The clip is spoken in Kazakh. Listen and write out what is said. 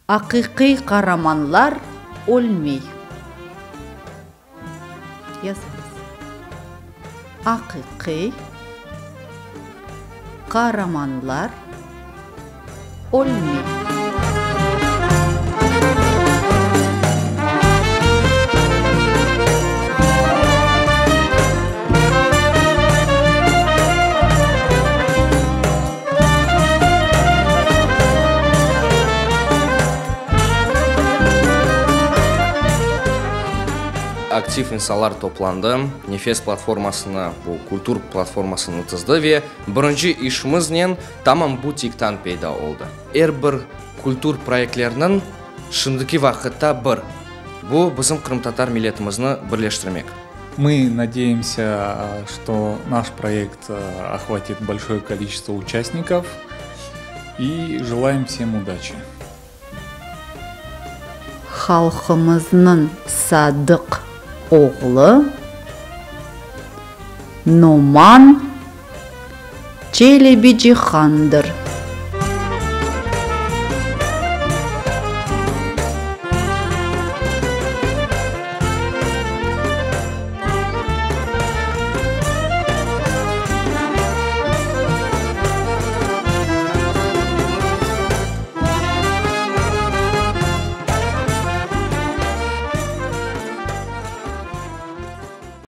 Акыйкый караманлар өлмей. Yazınız. Акыйкый караманлар өлмей. Актив инсалар топланды, Нефес платформасына, бұл культур платформасын ұтызды ве бірінші ішімізнен тамам бутиктан пейда олды. Бір культур проектлерінің шындыки вақытта бір. Бұл біздің қырым-татар милетімізні бірлештірмек. Мы надеемся, что наш проект охватит большое количество участников и желаем всем удачи. Халқымызның садық оғлы Номан Челебиджихандыр.